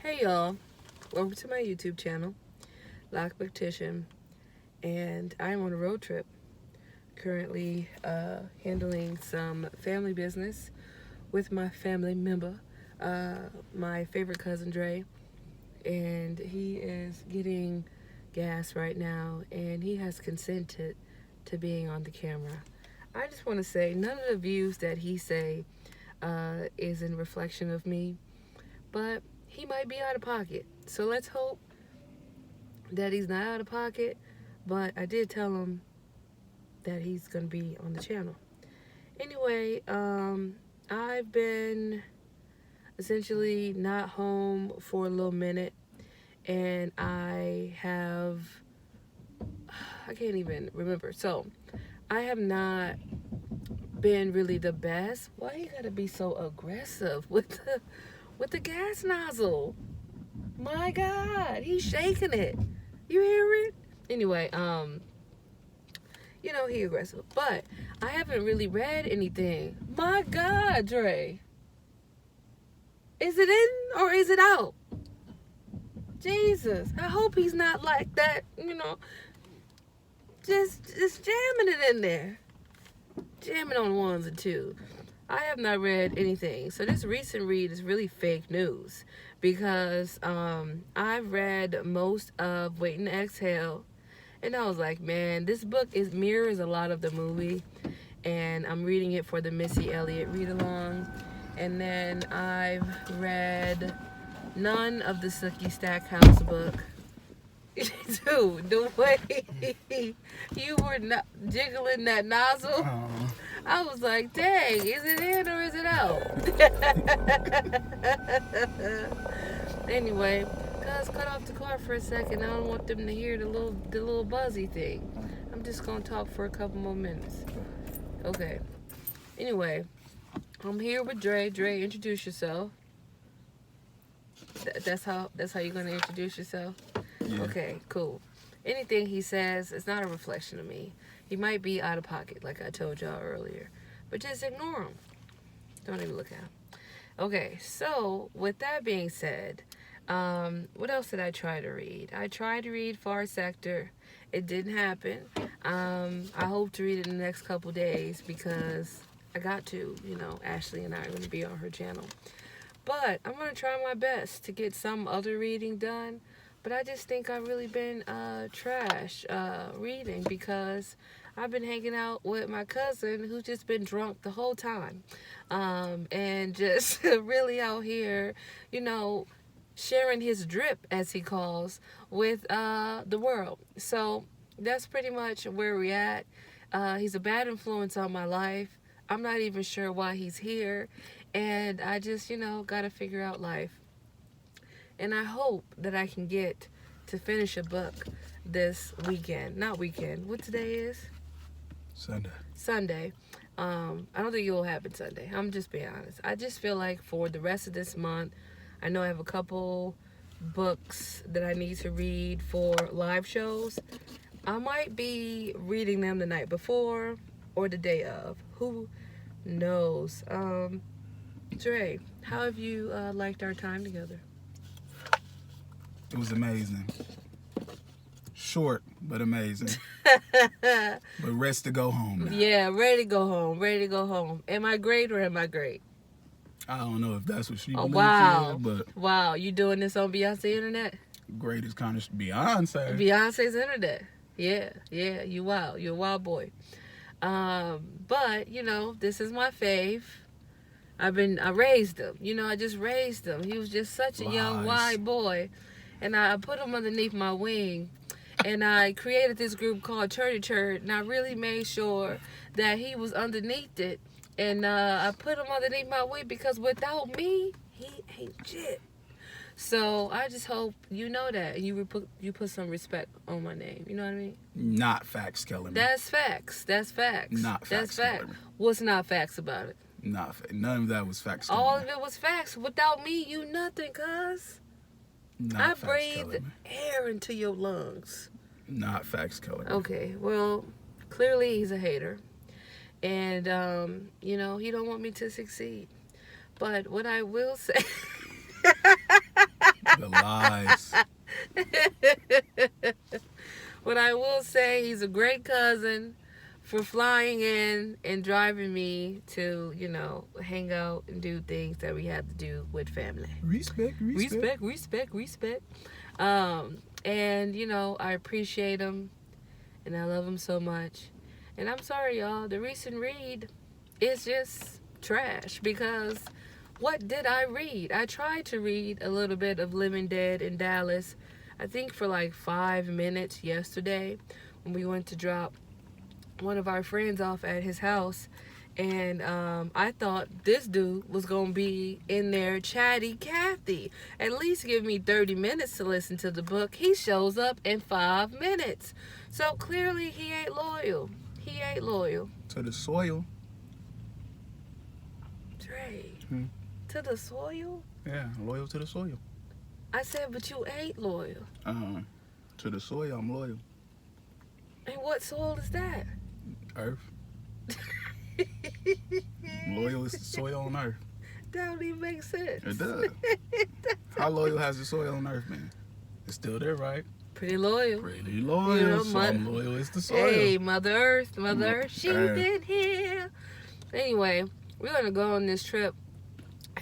Hey y'all, welcome to my YouTube channel, Loc'D, and I'm on a road trip. Currently handling some family business with my family member, my favorite cousin Dre, and he is getting gas right now, and he has consented to being on the camera. I just want to say none of the views that he say is in reflection of me, but he might be out of pocket. So let's hope that he's not out of pocket. But I did tell him that he's going to be on the channel. Anyway, I've been essentially not home for a little minute. And I can't even remember. So I have not been really the best. Why you gotta be so aggressive with the gas nozzle? My God, he's shaking it. You hear it? Anyway, he aggressive. But I haven't really read anything. My God, Dre. Is it in or is it out? Jesus. I hope he's not like that, just jamming it in there. Jamming on ones and twos. I have not read anything. So this recent read is really fake news because I've read most of Wait and Exhale, and I was like, man, this book mirrors a lot of the movie, and I'm reading it for the Missy Elliott read-along. And then I've read none of the Sookie Stackhouse book. Dude, the way you were not jiggling that nozzle, I was like, dang, is it in or is it out? Anyway, cuz cut off the car for a second. I don't want them to hear the little buzzy thing. I'm just gonna talk for a couple more minutes. Okay. Anyway, I'm here with Dre. Dre, introduce yourself. That's how you're gonna introduce yourself? Yeah. Okay, cool. Anything he says is not a reflection of me. He might be out of pocket, like I told y'all earlier. But just ignore him. Don't even look at him. Okay, so with that being said, what else did I try to read? I tried to read Far Sector. It didn't happen. I hope to read it in the next couple days because I got to. Ashley and I are going to be on her channel. But I'm going to try my best to get some other reading done. But I just think I've really been trash reading because I've been hanging out with my cousin who's just been drunk the whole time. And just really out here, sharing his drip, as he calls, with the world. So that's pretty much where we're at. He's a bad influence on my life. I'm not even sure why he's here. And I just, got to figure out life. And I hope that I can get to finish a book this weekend. Not weekend. What today is? Sunday. I don't think it will happen Sunday. I'm just being honest. I just feel like for the rest of this month, I know I have a couple books that I need to read for live shows. I might be reading them the night before or the day of. Who knows? Dre, how have you liked our time together? It was amazing. Short, but amazing. But rest to go home now. Yeah, ready to go home. Am I great or am I great? I don't know if that's what she believes. Wow. But wow, you doing this on Beyonce internet? Great is kind of Beyonce. Beyonce's internet. Yeah, you wild. You're a wild boy. But, this is my fave. I raised him. I just raised him. He was just such a young, wide boy. And I put him underneath my wing. And I created this group called Churdy Churd. And I really made sure that he was underneath it. And I put him underneath my wing because without me, he ain't shit. So I just hope you know that. And you put some respect on my name. You know what I mean? Not facts, Kelly. That's facts. Not facts. That's fact. What's not facts about it? None of that was facts. All of it was facts. Without me, you nothing, cuz. I breathe air into your lungs. Not facts, Kelly. Okay, well, clearly he's a hater. And, he don't want me to succeed. But what I will say... Lies. But I will say he's a great cousin for flying in and driving me to, hang out and do things that we have to do with family. Respect. And, I appreciate him and I love him so much. And I'm sorry, y'all, the recent read is just trash because what did I read? I tried to read a little bit of Living Dead in Dallas, I think for like 5 minutes yesterday when we went to drop one of our friends off at his house. And I thought this dude was going to be in there chatty Cathy. At least give me 30 minutes to listen to the book. He shows up in 5 minutes. So clearly he ain't loyal. He ain't loyal. To the soil. Dre, to the soil? Yeah, loyal to the soil. I said, but you ain't loyal. To the soil, I'm loyal. And what soil is that? Earth. Loyal is the soil on Earth. That don't even make sense. It does. How loyal has the soil on Earth been? It's still there, right? Pretty loyal. Pretty loyal. So I'm loyal is the soil. Hey, Mother Earth, she been here. Anyway, we're going to go on this trip.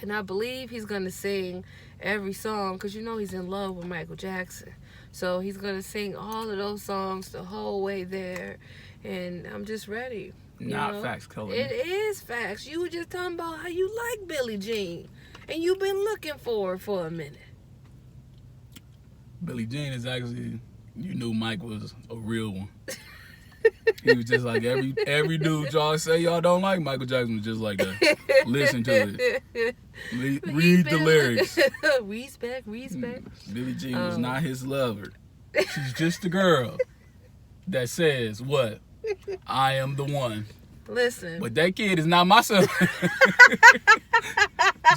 And I believe he's going to sing every song because he's in love with Michael Jackson. So he's going to sing all of those songs the whole way there. And I'm just ready. Not facts, Cullen. It is facts. You were just talking about how you like Billie Jean. And you've been looking for her for a minute. Billie Jean is actually, you knew Mike was a real one. He was just like every dude y'all say y'all don't like, Michael Jackson was just like that. Listen to it. Read the lyrics. Respect. Billie Jean was not his lover. She's just a girl that says, what? I am the one. Listen. But that kid is not my son.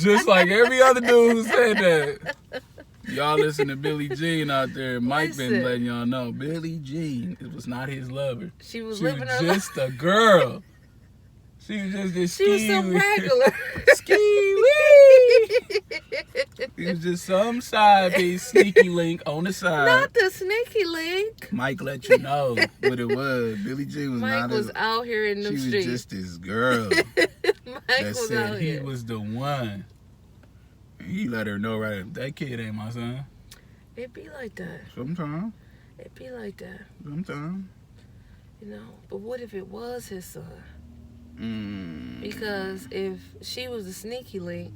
Just like every other dude who said that. Y'all listen to Billie Jean out there. Mike been letting y'all know. Billie Jean, it was not his lover. She was just a girl. She was just this She was some regular. It was just some side piece, sneaky link on the side. Not the sneaky link. Mike let you know what it was. Billie Jean was Mike was out here in the streets. She was just this girl Mike was out here. He was the one. He let her know that kid ain't my son. It be like that. Sometimes. It be like that. Sometimes. But what if it was his son? Because if she was a sneaky link,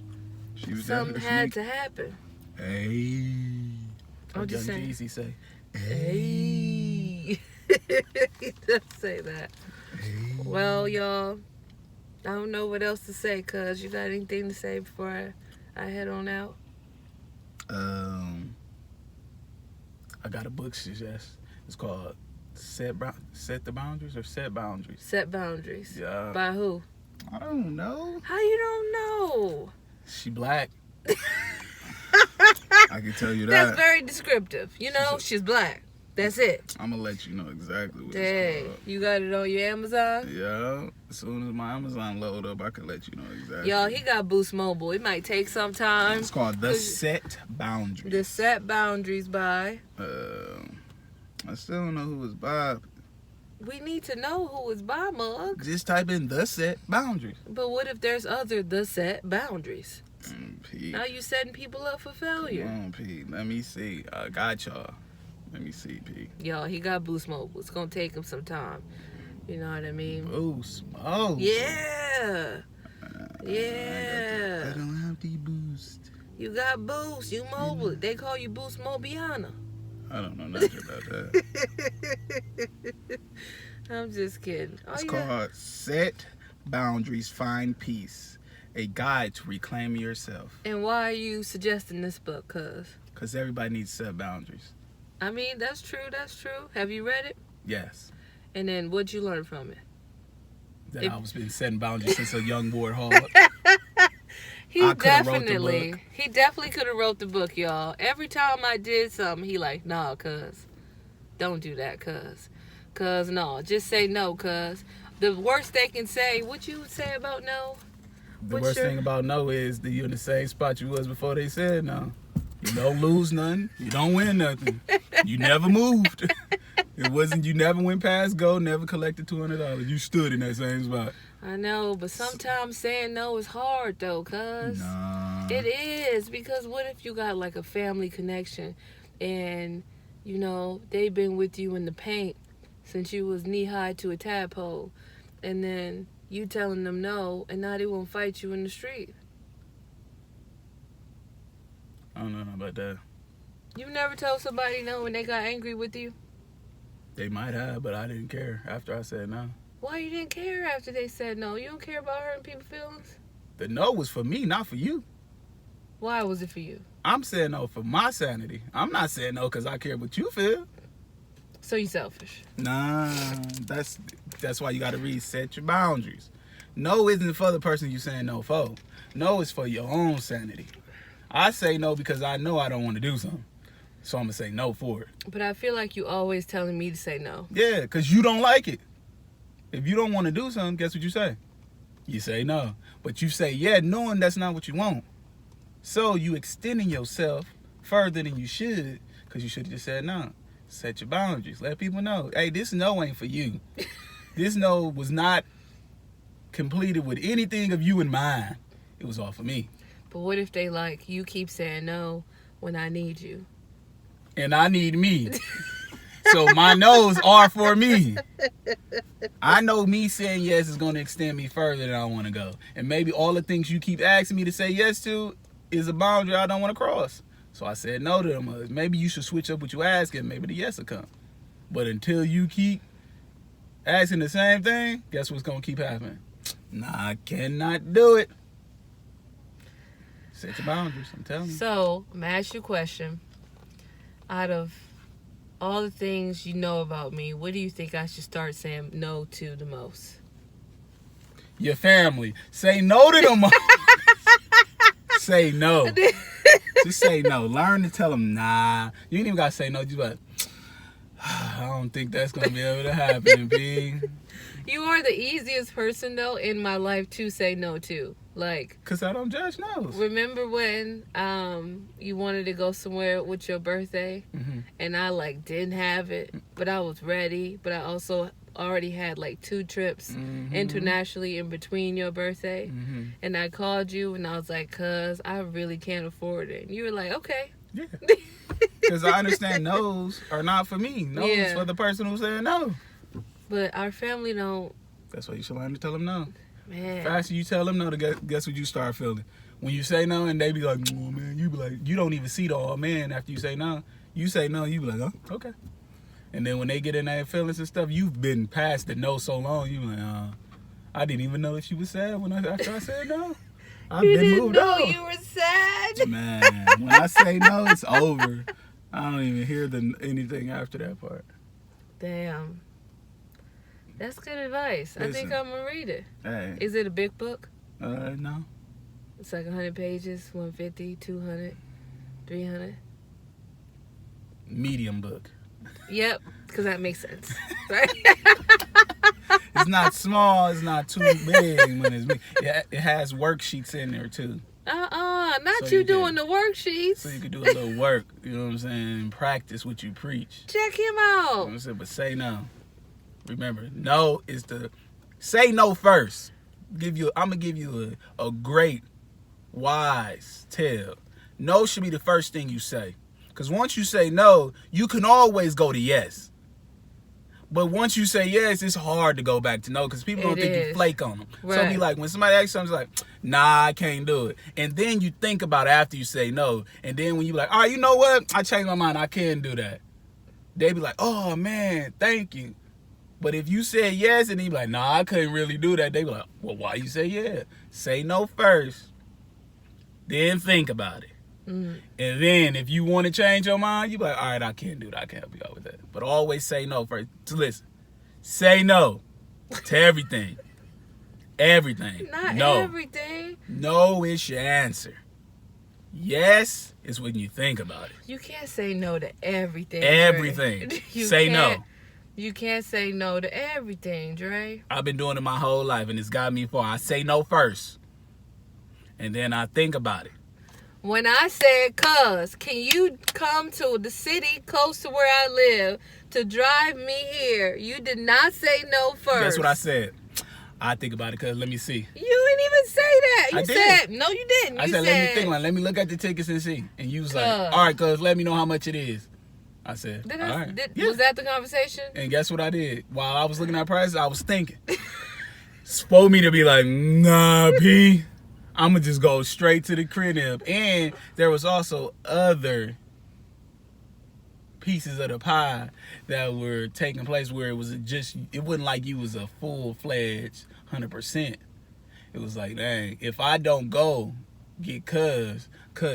something had to happen. Hey. I'm just saying. Easy say. Hey. He does say that. Hey. Well, y'all, I don't know what else to say, cuz you got anything to say before I head on out? I got a book suggest. It's called Set the Boundaries or Set Boundaries. Set Boundaries. Yeah. By who? I don't know. How you don't know? She black. I can tell you that. That's very descriptive. She's black. That's it. I'm going to let you know exactly what it's called. You got it on your Amazon? Yeah. As soon as my Amazon load up, I can let you know exactly. Y'all, he got Boost Mobile. It might take some time. It's called The Set Boundaries. The Set Boundaries by? I still don't know who it's by. We need to know who it's by, Mug. Just type in The Set Boundaries. But what if there's other The Set Boundaries? Pete. Now you setting people up for failure. Come on, Pete. Let me see. I got y'all. Let me see, Pete. Y'all, he got Boost Mobile. It's going to take him some time. You know what I mean? Boost Mobile. Yeah. I don't have the Boost. You got Boost. You mobile. They call you Boost Mobiana. I don't know nothing about that. I'm just kidding. It's called Set Boundaries, Find Peace. A guide to reclaim yourself. And why are you suggesting this book, cuz? Because everybody needs to set boundaries. I mean, that's true. Have you read it? Yes. And then what'd you learn from it? That I was been setting boundaries since a young warthog. He definitely could have wrote the book, y'all. Every time I did something, he like, nah, cuz. Don't do that, cuz. Cuz, no. Just say no, cuz. The worst they can say, what you say about no? The worst thing about no is that you're in the same spot you was before they said no. You don't lose nothing. You don't win nothing. You never moved. It wasn't, you never went past go, never collected $200. You stood in that same spot. I know, but sometimes saying no is hard though, cuz. Nah. It is, because what if you got like a family connection and, you know, they've been with you in the paint since you was knee-high to a tadpole, and then you telling them no, and now they won't fight you in the street. I don't know about that. You never told somebody no when they got angry with you? They might have, but I didn't care after I said no. Why you didn't care after they said no? You don't care about hurting people's feelings? The no was for me, not for you. Why was it for you? I'm saying no for my sanity. I'm not saying no because I care what you feel. So you selfish. Nah, that's why you got to reset your boundaries. No isn't for the person you saying no for. No is for your own sanity. I say no because I know I don't want to do something. So I'm going to say no for it. But I feel like you always telling me to say no. Yeah, because you don't like it. If you don't want to do something, guess what you say? You say no. But you say yeah, knowing that's not what you want. So you extending yourself further than you should, because you should have just said no. Set your boundaries. Let people know, hey, this no ain't for you. This no was not completed with anything of you in mind. It was all for me. But what if they like, you keep saying no when I need you? And I need me. So my no's are for me. I know me saying yes is going to extend me further than I want to go. And maybe all the things you keep asking me to say yes to is a boundary I don't want to cross. So I said no to them. Maybe you should switch up what you ask and maybe the yes will come. But until you keep asking the same thing, guess what's going to keep happening? Nah, I cannot do it. Set your boundaries, I'm telling you. So, I'm going to ask you a question. Out of all the things you know about me, what do you think I should start saying no to the most? Your family. Say no to them. Say no. Just say no. Learn to tell them nah. You ain't even got to say no. Just like, I don't think that's going to be able to happen, B. You are the easiest person, though, in my life to say no to. Like, because I don't judge no's. Remember when you wanted to go somewhere with your birthday, and I, like, didn't have it, but I was ready, but I also already had, like, 2 trips internationally in between your birthday, and I called you, and I was like, cuz, I really can't afford it. And you were like, okay. Yeah. Because I understand no's are not for me. No's for the person who's saying no. But our family don't. That's why you should learn to tell them no. Man. Faster you tell them no, guess what you start feeling? When you say no and they be like, oh man, you be like, you don't even see the oh man after you say no. You say no, you be like, oh, okay. And then when they get in their feelings and stuff, you've been past the no so long, you be like, I didn't even know if you was sad after I said no. I've you been didn't moved know on. You were sad. Man, when I say no, it's over. I don't even hear anything after that part. Damn. That's good advice. Listen, I think I'm going to read it. Hey. Is it a big book? No. It's like 100 pages, 150, 200, 300. Medium book. Yep, because that makes sense. Right? It's not small. It's not too big when it's big. It has worksheets in there, too. Not so you doing the worksheets. So you can do a little work, you know what I'm saying, practice what you preach. Check him out. You know what I'm saying? But say no. Remember, no is say no first. I'm going to give you a great, wise tale. No should be the first thing you say. Because once you say no, you can always go to yes. But once you say yes, it's hard to go back to no because people don't think you flake on them. Right. So it'd be like, when somebody asks something, it's like, nah, I can't do it. And then you think about it after you say no. And then when you be like, all right, you know what? I changed my mind. I can do that. They be like, oh, man, thank you. But if you said yes and he be like, nah, I couldn't really do that, they be like, well, why you say yeah? Say no first, then think about it. And then if you want to change your mind, you be like, all right, I can't do that. I can't help you out with that. But always say no first. So listen, say no to everything. Everything. Not no. Everything. No is your answer. Yes is when you think about it. You can't say no to everything. Everything. Say no. You can't say no to everything, Dre. I've been doing it my whole life, and it's got me far. I say no first, and then I think about it. When I said, cuz, can you come to the city close to where I live to drive me here? You did not say no first. That's what I said. I think about it, cuz let me see. You didn't even say that. You I said, did. no, you didn't. I said, let me think. Like, let me look at the tickets and see. And you was like, all right, cuz, let me know how much it is. I said, all right. Was that the conversation? And guess what I did? While I was looking at prices, I was thinking. Spoke me to be like, nah, P. I'm going to just go straight to the crib. And there was also other pieces of the pie that were taking place where it wasn't like you was a full-fledged 100%. It was like, dang, if I don't go get cuz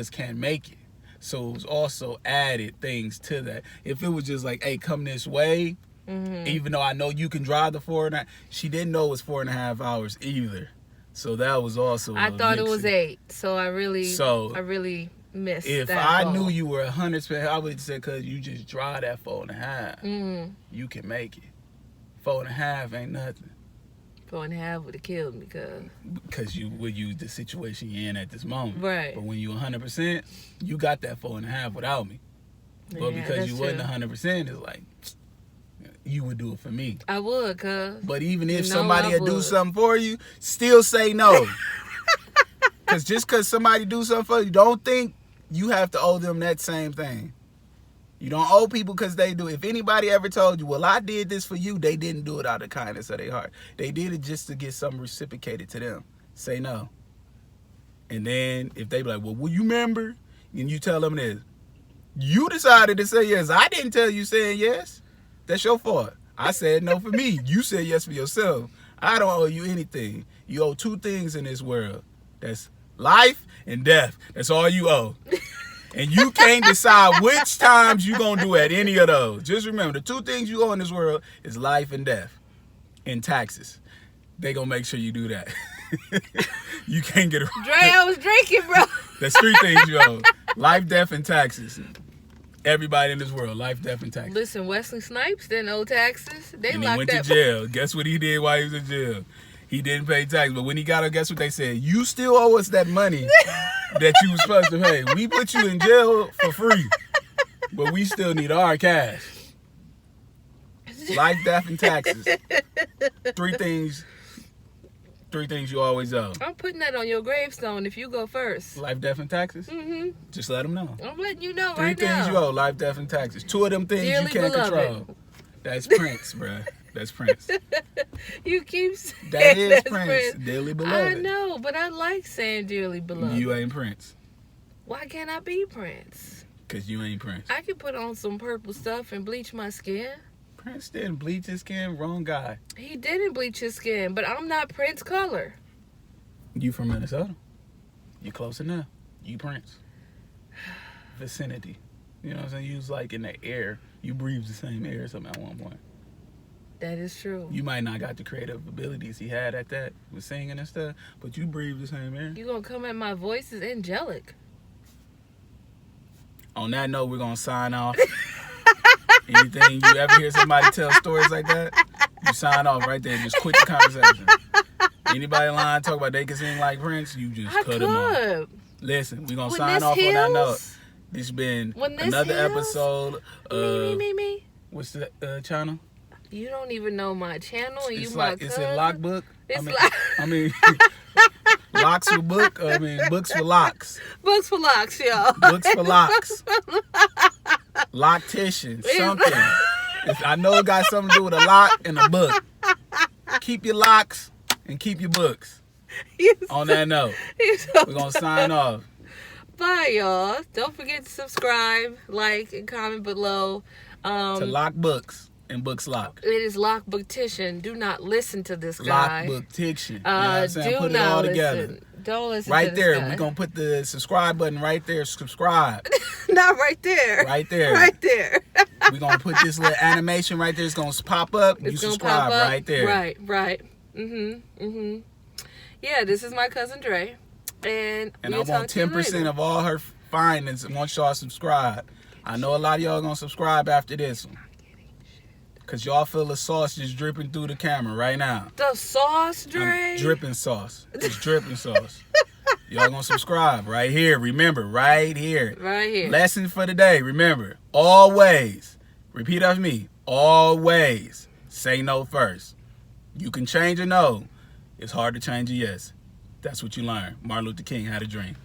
can't make it. So it was also added things to that. If it was just like, hey, come this way, even though I know you can drive the 4.5, she didn't know it was 4.5 hours either. So that was also I thought it was 8. So I really missed if that. I knew you were 100%, I would have said, cuz you just drive that 4.5. You can make it. 4.5 ain't nothing. 4.5 would have killed me, because you would use the situation you're in at this moment. Right. But when you 100%, you got that 4.5 without me. But because you wasn't 100%, it's like you would do it for me. I would, cuz. But even if somebody would do something for you, still say no. Because just because somebody do something for you, don't think you have to owe them that same thing. You don't owe people because they do. If anybody ever told you, well, I did this for you, they didn't do it out of kindness of their heart. They did it just to get something reciprocated to them. Say no. And then if they be like, well, you remember? And you tell them this. You decided to say yes. I didn't tell you saying yes. That's your fault. I said no for me. You said yes for yourself. I don't owe you anything. You owe 2 things in this world. That's life and death. That's all you owe. And you can't decide which times you going to do at any of those. Just remember, the 2 things you owe in this world is life and death. And taxes. They going to make sure you do that. You can't get around. Dre, I was drinking, bro. That's 3 things you owe. Life, death, and taxes. Everybody in this world, life, death, and taxes. Listen, Wesley Snipes didn't owe taxes. They and locked he went to jail. Guess what he did while he was in jail? He didn't pay tax, but when he got out, guess what they said? You still owe us that money that you was supposed to pay. We put you in jail for free, but we still need our cash. Life, death, and taxes. 3 things. 3 things you always owe. I'm putting that on your gravestone if you go first. Life, death, and taxes? Just let them know. I'm letting you know 3 right now. 3 things you owe, life, death, and taxes. 2 of them things Dearly you can't control. That's Prince, bruh. That's Prince. You keep saying that is that's Prince. Dearly beloved. I know, but I like saying dearly beloved. You ain't Prince. Why can't I be Prince? Because you ain't Prince. I could put on some purple stuff and bleach my skin. Prince didn't bleach his skin. Wrong guy. He didn't bleach his skin, but I'm not Prince color. You from Minnesota. You close enough. You Prince. Vicinity. You know what I'm saying? You was like in the air. You breathe the same air or something at one point. That is true. You might not got the creative abilities he had at that with singing and stuff, but you breathe the same air. You gonna come at my voice is angelic. On that note, we're gonna sign off. Anything you ever hear somebody tell stories like that, you sign off right there. Just quit the conversation. Anybody lying, talk about they can sing like Prince, you just cut them off. Listen, we're gonna sign off on that note. This has been another episode of me. What's the channel? You don't even know my channel, and it's you like, my it's cousin. a Lockbook. It's I mean, locks for book. I mean, books for locks. Books for locks, y'all. Books for locks. Loctician, something. I know it got something to do with a lock and a book. Keep your locks and keep your books. On that note, we're going to sign off. Bye, y'all. Don't forget to subscribe, like, and comment below. To Lock Books and Books Lock. It is Lockbooktition. Do not listen to this guy. Lockbooktition. You know what I'm saying? Put it not all listen. together. Don't listen right to there. this guy. We're going to put the subscribe button right there. Subscribe. Not right there. Right there. Right there. We're going to put this little animation right there. It's going to pop up. You subscribe right there. Right. Yeah, this is my cousin Dre. And I want 10% of all her findings once y'all subscribe. I know a lot of y'all going to subscribe after this one. Because y'all feel the sauce just dripping through the camera right now. The sauce, Dre? Dripping sauce. It's dripping sauce. Y'all gonna subscribe right here. Remember, right here. Right here. Lesson for the day. Remember, always, repeat after me, always say no first. You can change a no. It's hard to change a yes. That's what you learn. Martin Luther King had a dream.